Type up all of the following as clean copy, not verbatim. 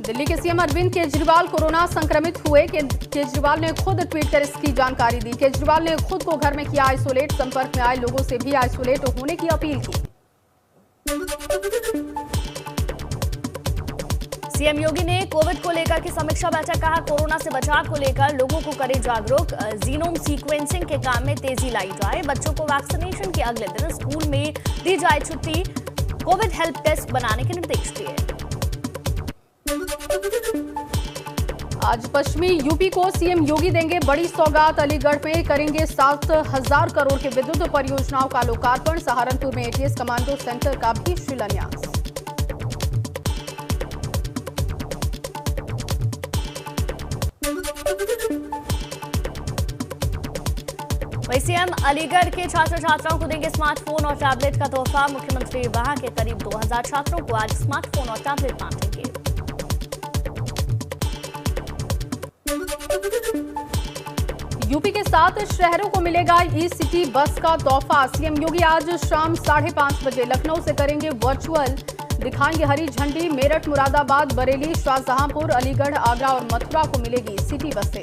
दिल्ली के CM Arvind Kejriwal corona संक्रमित हुए। केजरीवाल ने खुद ट्वीट कर इसकी जानकारी दी। केजरीवाल ने खुद को घर में किया आइसोलेट, संपर्क में आए लोगों से भी आइसोलेट होने की अपील की। सीएम योगी ने कोविड को लेकर की समीक्षा बैठक, कहा कोरोना से बचाव को लेकर लोगों को करे जागरूक, जीनोम सीक्वेंसिंग के काम में तेजी लाई जाए, बच्चों को वैक्सीनेशन के अगले दिन स्कूल में दी जाए छुट्टी, कोविड हेल्प डेस्क बनाने के निर्देश दिए। आज पश्चिमी यूपी को सीएम योगी देंगे बड़ी सौगात। अलीगढ़ में करेंगे 7,000 करोड़ के विद्युत परियोजनाओं का लोकार्पण। सहारनपुर में एटीएस कमांडो सेंटर का भी शिलान्यास। वहीं सीएम अलीगढ़ के छात्र छात्राओं को देंगे स्मार्टफोन और टैबलेट का तोहफा। मुख्यमंत्री वहां के करीब 2,000 छात्रों को आज स्मार्टफोन और टैबलेट बांटेंगे। यूपी के 7 शहरों को मिलेगा ई-सिटी बस का तोहफा। सीएम योगी आज शाम 5:30 बजे लखनऊ से करेंगे वर्चुअल, दिखाएंगे हरी झंडी। मेरठ, मुरादाबाद, बरेली, शाहजहांपुर, अलीगढ़, आगरा और मथुरा को मिलेगी सिटी बसें।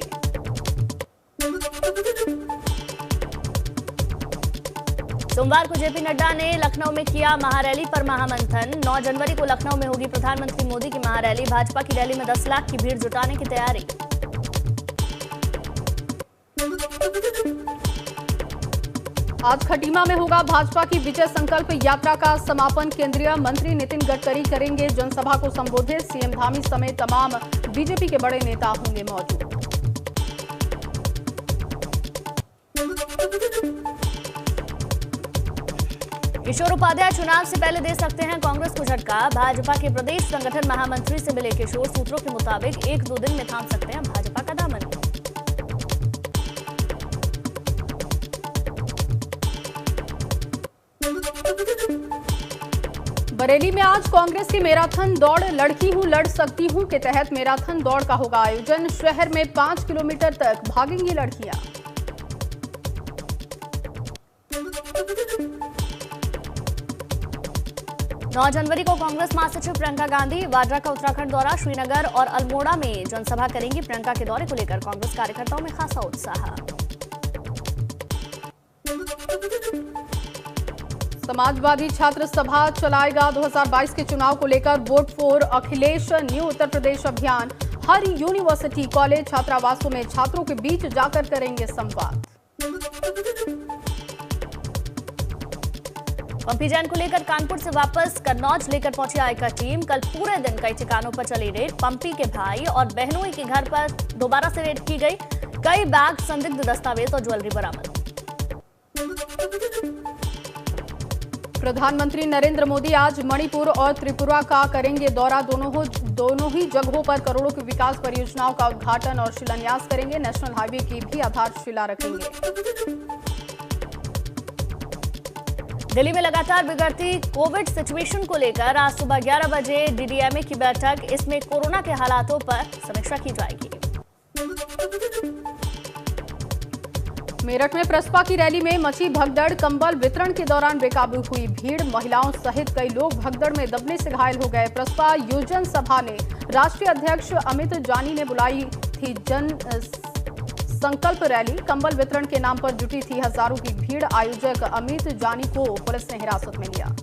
सोमवार को जेपी नड्डा ने लखनऊ में किया महारैली पर महामंथन। 9 जनवरी को लखनऊ में होगी प्रधानमंत्री मोदी की महारैली। भाजपा की रैली में 10 लाख की भीड़ जुटाने की तैयारी। आज खटीमा में होगा भाजपा की विजय संकल्प यात्रा का समापन। केंद्रीय मंत्री नितिन गडकरी करेंगे जनसभा को संबोधित। सीएम धामी समेत तमाम बीजेपी के बड़े नेता होंगे मौजूद। किशोर उपाध्याय चुनाव से पहले दे सकते हैं कांग्रेस को झटका। भाजपा के प्रदेश संगठन महामंत्री से मिले किशोर, सूत्रों के मुताबिक 1-2 दिन में थाम सकते हैं भाजपा का दामन। बरेली में आज कांग्रेस की मैराथन दौड़ लड़की हूं लड़ सकती हूं के तहत मैराथन दौड़ का होगा आयोजन। शहर में 5 किलोमीटर तक भागेंगी लड़कियां। 9 जनवरी को कांग्रेस महासचिव प्रियंका गांधी वाड्रा का उत्तराखंड दौरा। श्रीनगर और अल्मोड़ा में जनसभा करेंगी। प्रियंका के दौरे को लेकर कांग्रेस कार्यकर्ताओं में खासा उत्साह। समाजवादी छात्र सभा चलाएगा 2022 के चुनाव को लेकर vote for Akhilesh new Uttar Pradesh अभियान। हर यूनिवर्सिटी, कॉलेज, छात्रावासों में छात्रों के बीच जाकर करेंगे संवाद। पंपी जैन को लेकर कानपुर से वापस कन्नौज लेकर पहुंची आयकर टीम। कल पूरे दिन कई ठिकानों पर चली रेड। पंपी के भाई और बहनों के घर पर दोबारा से रेड की गई। कई बैग, संदिग्ध दस्तावेज और ज्वेलरी बरामद। प्रधानमंत्री नरेंद्र मोदी आज मणिपुर और त्रिपुरा का करेंगे दौरा। दोनों ही जगहों पर करोड़ों की विकास परियोजनाओं का उद्घाटन और शिलान्यास करेंगे। नेशनल हाईवे की भी आधारशिला रखेंगे। दिल्ली में लगातार बिगड़ती कोविड सिचुएशन को लेकर आज सुबह 11 बजे डीडीएमए की बैठक। इसमें कोरोना के हालातों पर समीक्षा की जाएगी। मेरठ में प्रसपा की रैली में मची भगदड़। कंबल वितरण के दौरान बेकाबू हुई भीड़। महिलाओं सहित कई लोग भगदड़ में दबने से घायल हो गए। प्रसपा योजन सभा ने राष्ट्रीय अध्यक्ष अमित जानी ने बुलाई थी जन संकल्प रैली। कंबल वितरण के नाम पर जुटी थी हजारों की भीड़। आयोजक अमित जानी को पुलिस ने हिरासत में लिया।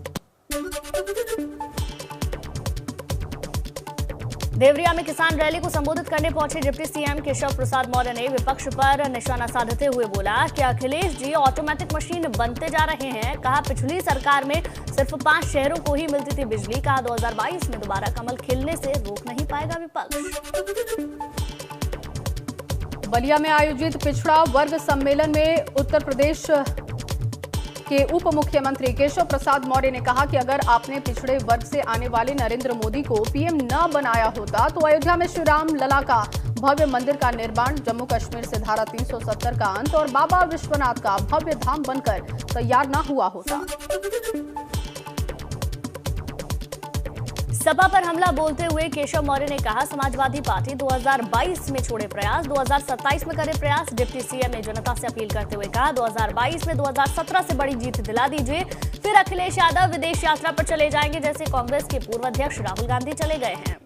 देवरिया में किसान रैली को संबोधित करने पहुंचे डिप्टी सीएम केशव प्रसाद मौर्य ने विपक्ष पर निशाना साधते हुए बोला कि अखिलेश जी ऑटोमेटिक मशीन बनते जा रहे हैं। कहा पिछली सरकार में सिर्फ 5 शहरों को ही मिलती थी बिजली। कहा 2022 में दोबारा कमल खिलने से रोक नहीं पाएगा विपक्ष। बलिया में आयोजित पिछड़ा वर्ग सम्मेलन में उत्तर प्रदेश के उप मुख्यमंत्री केशव प्रसाद मौर्य ने कहा कि अगर आपने पिछड़े वर्ग से आने वाले नरेंद्र मोदी को पीएम न बनाया होता तो अयोध्या में श्री राम लला का भव्य मंदिर का निर्माण, जम्मू कश्मीर से धारा 370 का अंत और बाबा विश्वनाथ का भव्य धाम बनकर तैयार न हुआ होता। सपा पर हमला बोलते हुए केशव मौर्य ने कहा, समाजवादी पार्टी 2022 में छोड़े प्रयास, 2027 में करे प्रयास। डिप्टी सीएम ने जनता से अपील करते हुए कहा, 2022 में 2017 से बड़ी जीत दिला दीजिए, फिर अखिलेश यादव विदेश यात्रा पर चले जाएंगे, जैसे कांग्रेस के पूर्व अध्यक्ष राहुल गांधी चले गए हैं।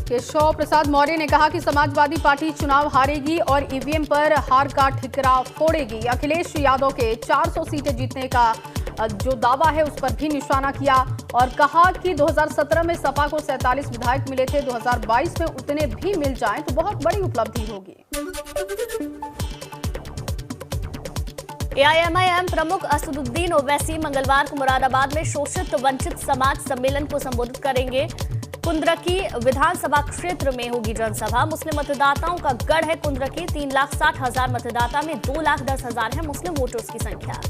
केशव प्रसाद मौर्य ने कहा कि समाजवादी पार्टी चुनाव हारेगी और ईवीएम पर हार का ठिकरा फोड़ेगी। अखिलेश यादव के 400 सीटें जीतने का जो दावा है उस पर भी निशाना किया और कहा कि 2017 में सपा को 47 विधायक मिले थे, 2022 में उतने भी मिल जाएं तो बहुत बड़ी उपलब्धि होगी। एआईएमआईएम प्रमुख असदुद्दीन ओवैसी मंगलवार को मुरादाबाद में शोषित वंचित समाज सम्मेलन को संबोधित करेंगे। कुंद्रकी विधानसभा क्षेत्र में होगी जनसभा। मुस्लिम मतदाताओं का गढ़ है कुंद्रकी। 3,60,000 मतदाता में 2,10,000 है मुस्लिम वोटर्स की संख्या।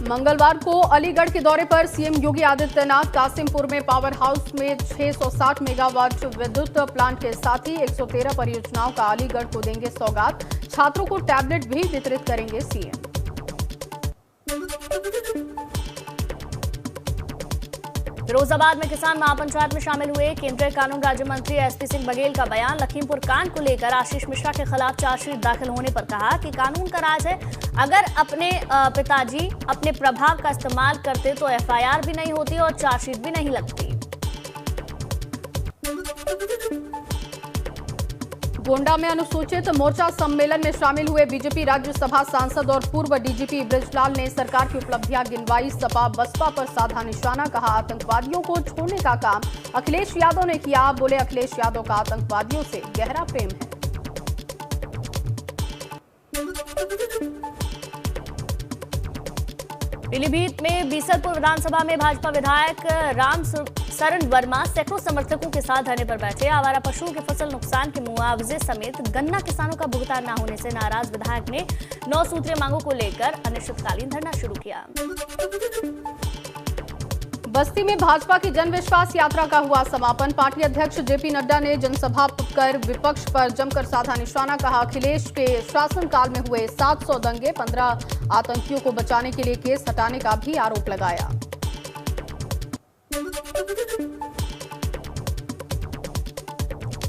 मंगलवार को अलीगढ़ के दौरे पर सीएम योगी आदित्यनाथ कासिमपुर में पावर हाउस में 660 मेगावाट विद्युत प्लांट के साथ ही 113 परियोजनाओं का अलीगढ़ को देंगे सौगात। छात्रों को टैबलेट भी वितरित करेंगे सीएम। फिरोजाबाद में किसान महापंचायत में शामिल हुए केंद्रीय कानून राज्य मंत्री एसपी सिंह बघेल का बयान। लखीमपुर कांड को लेकर आशीष मिश्रा के खिलाफ चार्जशीट दाखिल होने पर कहा कि कानून का राज है, अगर अपने पिताजी अपने प्रभाव का इस्तेमाल करते तो एफआईआर भी नहीं होती और चार्जशीट भी नहीं लगती। गोंडा में अनुसूचित मोर्चा सम्मेलन में शामिल हुए बीजेपी राज्यसभा सांसद और पूर्व डीजीपी बृजलाल ने सरकार की उपलब्धियां गिनवाई। सपा बसपा पर साधा निशाना, कहा आतंकवादियों को छोड़ने का काम अखिलेश यादव ने किया। बोले अखिलेश यादव का आतंकवादियों से गहरा प्रेम है। पीलीभीत में बीसलपुर विधानसभा में भाजपा विधायक राम शरण वर्मा सैकड़ों समर्थकों के साथ धरने पर बैठे। आवारा पशुओं के फसल नुकसान के मुआवजे समेत गन्ना किसानों का भुगतान न होने से नाराज विधायक ने 9 सूत्रीय मांगों को लेकर अनिश्चितकालीन धरना शुरू किया। बस्ती में भाजपा की जन विश्वास यात्रा का हुआ समापन। पार्टी अध्यक्ष जेपी नड्डा ने जनसभा कर विपक्ष पर जमकर साधा निशाना, कहा अखिलेश के शासनकाल में हुए 700 दंगे, 15 आतंकियों को बचाने के लिए केस हटाने का भी आरोप लगाया।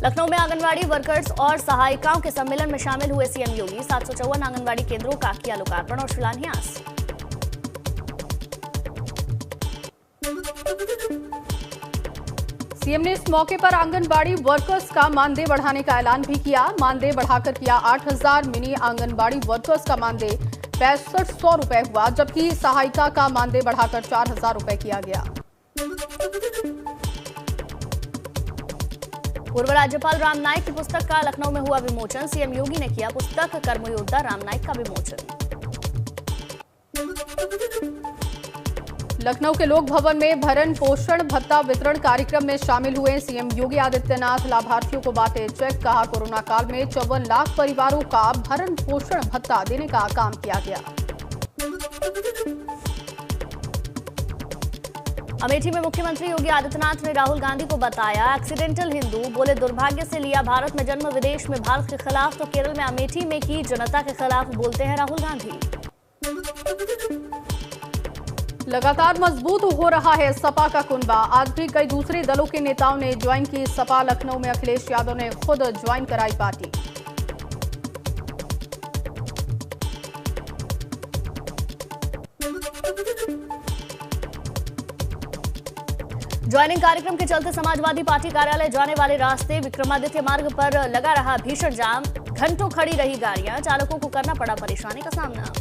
लखनऊ में आंगनवाड़ी वर्कर्स और सहायिकाओं के सम्मेलन में शामिल हुए सीएम योगी। 754 आंगनवाड़ी केंद्रों का किया लोकार्पण और शिलान्यास। सीएम ने इस मौके पर आंगनबाड़ी वर्कर्स का मानदेय बढ़ाने का ऐलान भी किया। मानदेय बढ़ाकर किया 8,000। मिनी आंगनबाड़ी वर्कर्स का मानदेय 6500 रुपए हुआ, जबकि सहायिका का मानदेय बढ़ाकर 4,000 रुपए किया गया। पूर्व राज्यपाल राम नाईक की पुस्तक का लखनऊ में हुआ विमोचन। सीएम योगी ने किया पुस्तक कर्मयोद्धा राम नाईक का विमोचन। लखनऊ के लोक भवन में भरण पोषण भत्ता वितरण कार्यक्रम में शामिल हुए सीएम योगी आदित्यनाथ। लाभार्थियों को बांटे चेक, कहा कोरोना काल में 54 लाख परिवारों का भरण पोषण भत्ता देने का काम किया गया। अमेठी में मुख्यमंत्री योगी आदित्यनाथ ने राहुल गांधी को बताया एक्सीडेंटल हिंदू। बोले दुर्भाग्य से लिया भारत में जन्म, विदेश में भारत के खिलाफ, तो केरल में अमेठी में की जनता के खिलाफ बोलते हैं राहुल गांधी। लगातार मजबूत हो रहा है सपा का कुनबा। आज भी कई दूसरे दलों के नेताओं ने ज्वाइन की सपा। लखनऊ में अखिलेश यादव ने खुद ज्वाइन कराई पार्टी। ज्वाइनिंग कार्यक्रम के चलते समाजवादी पार्टी कार्यालय जाने वाले रास्ते विक्रमादित्य मार्ग पर लगा रहा भीषण जाम। घंटों खड़ी रही गाड़ियां, चालकों को करना पड़ा परेशानी का सामना।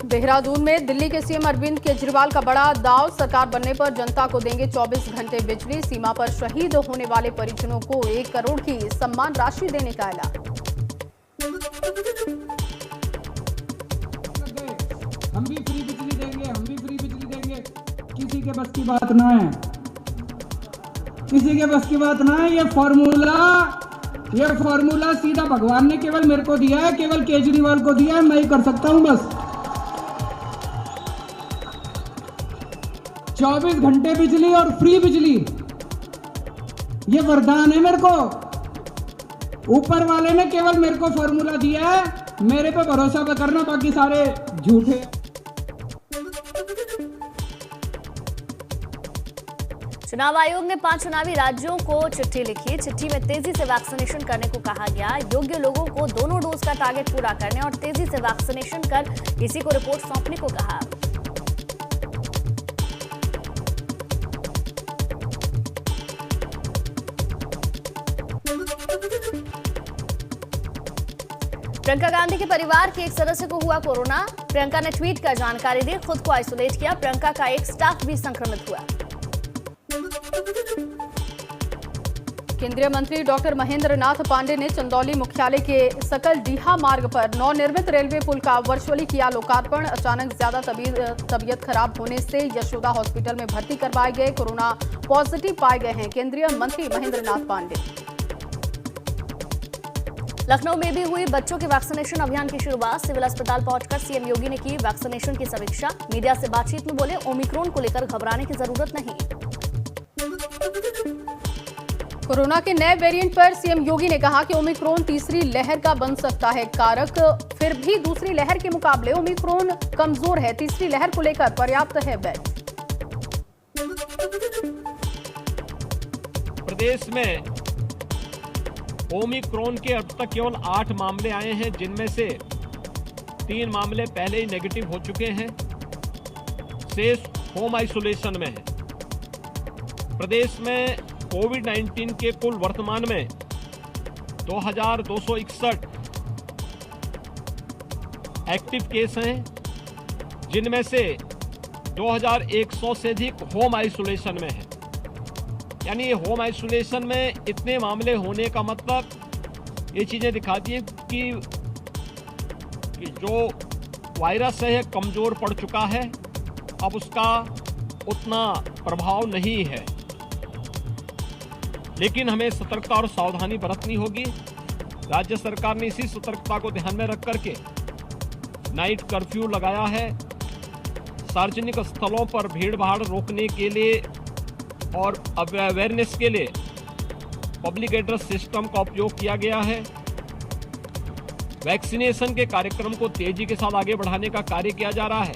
देहरादून में दिल्ली के सीएम अरविंद केजरीवाल का बड़ा दाव। सरकार बनने पर जनता को देंगे 24 घंटे बिजली। सीमा पर शहीद होने वाले परिजनों को 1 करोड़ की सम्मान राशि देने का ऐलान। हम भी फ्री बिजली देंगे, हम भी फ्री बिजली देंगे। किसी के बस की बात ना है, किसी के बस की बात ना है। ये फॉर्मूला सीधा भगवान ने केवल मेरे को दिया है, केवल केजरीवाल को दिया है। मैं ही कर सकता हूं बस। 24 घंटे बिजली और फ्री बिजली, ये वरदान है मेरे को। ऊपर वाले ने केवल मेरे को फॉर्मूला दिया है, मेरे पे भरोसा पे करना, बाकी सारे झूठे। चुनाव आयोग ने 5 चुनावी राज्यों को चिट्ठी लिखी। चिट्ठी में तेजी से वैक्सीनेशन करने को कहा गया। योग्य लोगों को दोनों डोज का टारगेट पूरा करने और तेजी से वैक्सीनेशन कर इसी को रिपोर्ट सौंपने को कहा। प्रियंका गांधी के परिवार के एक सदस्य को हुआ कोरोना। प्रियंका ने ट्वीट कर जानकारी दी, खुद को आइसोलेट किया। प्रियंका का एक स्टाफ भी संक्रमित हुआ। केंद्रीय मंत्री डॉक्टर महेंद्र नाथ पांडे ने चंदौली मुख्यालय के सकल डीहा मार्ग पर नवनिर्मित रेलवे पुल का वर्चुअली किया लोकार्पण। अचानक ज्यादा तबीयत खराब होने से यशोदा हॉस्पिटल में भर्ती करवाए गए। कोरोना पॉजिटिव पाए गए हैं केंद्रीय मंत्री महेंद्र नाथ पांडे। लखनऊ में भी हुई बच्चों के वैक्सीनेशन अभियान की शुरुआत। सिविल अस्पताल पहुंचकर सीएम योगी ने की वैक्सीनेशन की समीक्षा। मीडिया से बातचीत में बोले, ओमिक्रॉन को लेकर घबराने की जरूरत नहीं। कोरोना के नए वेरिएंट पर सीएम योगी ने कहा कि ओमिक्रॉन तीसरी लहर का बन सकता है कारक। फिर भी दूसरी लहर के मुकाबले ओमिक्रॉन कमजोर है। तीसरी लहर को लेकर पर्याप्त है बेड। प्रदेश में ओमिक्रॉन के अब तक केवल 8 मामले आए हैं, जिनमें से 3 मामले पहले ही नेगेटिव हो चुके हैं। शेष होम आइसोलेशन में है। प्रदेश में कोविड-19 के कुल वर्तमान में 2261 एक्टिव केस हैं, जिनमें से 2100 से अधिक होम आइसोलेशन में है। यानी ये होम आइसोलेशन में इतने मामले होने का मतलब ये चीजें दिखाती है कि जो वायरस है कमजोर पड़ चुका है, अब उसका उतना प्रभाव नहीं है। लेकिन हमें सतर्कता और सावधानी बरतनी होगी। राज्य सरकार ने इसी सतर्कता को ध्यान में रख करके नाइट कर्फ्यू लगाया है। सार्वजनिक स्थलों पर भीड़ भाड़ रोकने के लिए और अवेयरनेस के लिए पब्लिक एड्रेस सिस्टम का उपयोग किया गया है। वैक्सीनेशन के कार्यक्रम को तेजी के साथ आगे बढ़ाने का कार्य किया जा रहा है।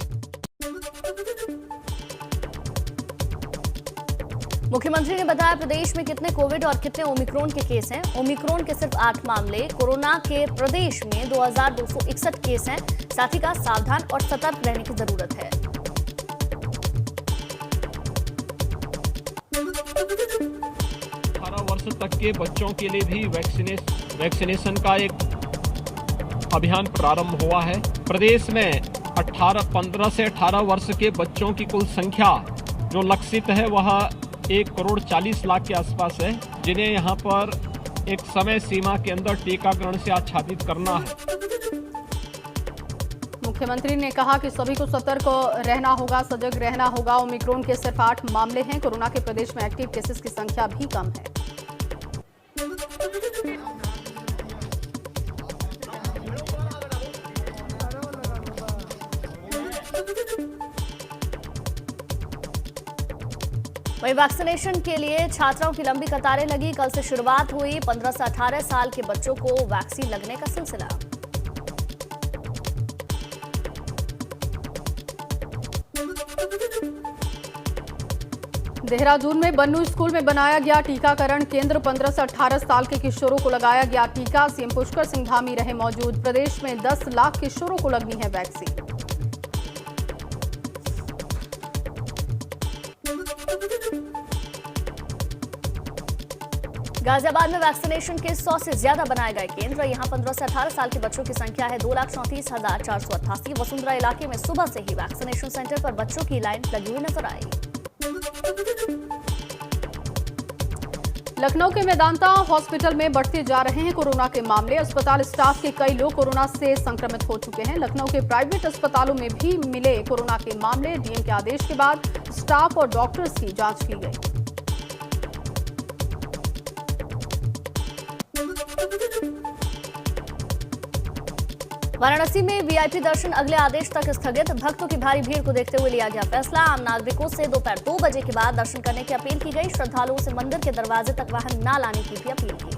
मुख्यमंत्री ने बताया, प्रदेश में कितने कोविड और कितने ओमिक्रॉन के केस हैं। ओमिक्रॉन के सिर्फ 8 मामले। कोरोना के प्रदेश में 2261 केस हैं। साथ ही कहा, सावधान और सतर्क रहने की जरूरत है। 18 वर्ष तक के बच्चों के लिए भी वैक्सीनेशन का एक अभियान प्रारंभ हुआ है। प्रदेश में 15 से 18 वर्ष के बच्चों की कुल संख्या जो लक्षित है वह 1,40,00,000 के आसपास है, जिन्हें यहाँ पर एक समय सीमा के अंदर टीकाकरण से आच्छादित करना है। मुख्यमंत्री ने कहा कि सभी को सतर्क रहना होगा, सजग रहना होगा। ओमिक्रॉन के सिर्फ 8 मामले हैं। कोरोना के प्रदेश में एक्टिव केसेस की संख्या भी कम है। वहीं वैक्सीनेशन के लिए छात्राओं की लंबी कतारें लगी। कल से शुरुआत हुई 15 से 18 साल के बच्चों को वैक्सीन लगने का सिलसिला। देहरादून में बन्नू स्कूल में बनाया गया टीकाकरण केंद्र। 15 से 18 साल के किशोरों को लगाया गया टीका। सीएम पुष्कर सिंह धामी रहे मौजूद। प्रदेश में 10 लाख किशोरों को लगनी है वैक्सीन। गाजियाबाद में वैक्सीनेशन के 100 से ज्यादा बनाए गए केंद्र। यहां 15 से 18 साल के बच्चों की संख्या है 2,34,488। वसुंधरा इलाके में सुबह से ही वैक्सीनेशन सेंटर पर बच्चों की लाइन लगी हुई नजर आई। लखनऊ के मेदांता हॉस्पिटल में बढ़ते जा रहे हैं कोरोना के मामले। अस्पताल स्टाफ के कई लोग कोरोना से संक्रमित हो चुके हैं। लखनऊ के प्राइवेट अस्पतालों में भी मिले कोरोना के मामले। डीएम के आदेश के बाद स्टाफ और डॉक्टर्स की जांच की गई। वाराणसी में वीआईपी दर्शन अगले आदेश तक स्थगित। भक्तों की भारी भीड़ को देखते हुए लिया गया फैसला। आम नागरिकों से दोपहर 2 बजे के बाद दर्शन करने की अपील की गई। श्रद्धालुओं से मंदिर के दरवाजे तक वाहन न लाने की भी अपील की।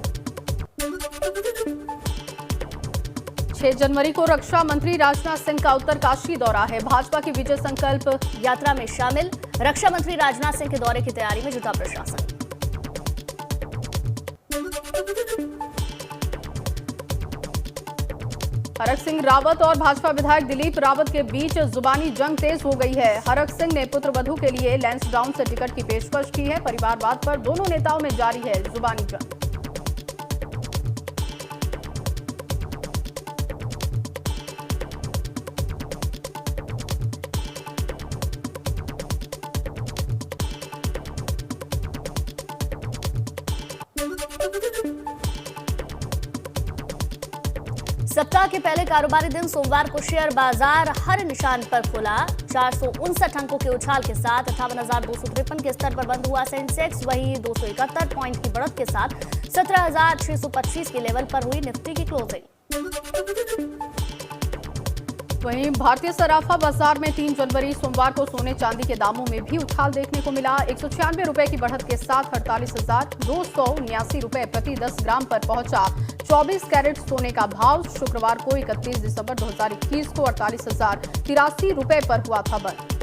6 जनवरी को रक्षा मंत्री राजनाथ सिंह का उत्तरकाशी दौरा है। भाजपा की विजय संकल्प यात्रा में शामिल रक्षा मंत्री राजनाथ सिंह के दौरे की तैयारी में जुटा प्रशासन। हरक सिंह रावत और भाजपा विधायक दिलीप रावत के बीच जुबानी जंग तेज हो गई है। हरक सिंह ने पुत्रवधू के लिए लैंसडाउन से टिकट की पेशकश की है। परिवारवाद पर दोनों नेताओं में जारी है जुबानी जंग। सप्ताह के पहले कारोबारी दिन सोमवार को शेयर बाजार हर निशान पर खुला। 459 अंकों के उछाल के साथ 58,253 के स्तर पर बंद हुआ सेंसेक्स। वहीं 271 पॉइंट की बढ़त के साथ 17,625 के लेवल पर हुई निफ्टी की क्लोजिंग। वहीं भारतीय सराफा बाजार में 3 जनवरी सोमवार को सोने चांदी के दामों में भी उछाल देखने को मिला। 196 रुपए की बढ़त के साथ 48,279 रुपए प्रति 10 ग्राम पर पहुंचा 24 कैरेट सोने का भाव। शुक्रवार को 31 दिसंबर 2021 को 48,083 रुपए पर हुआ था बंद।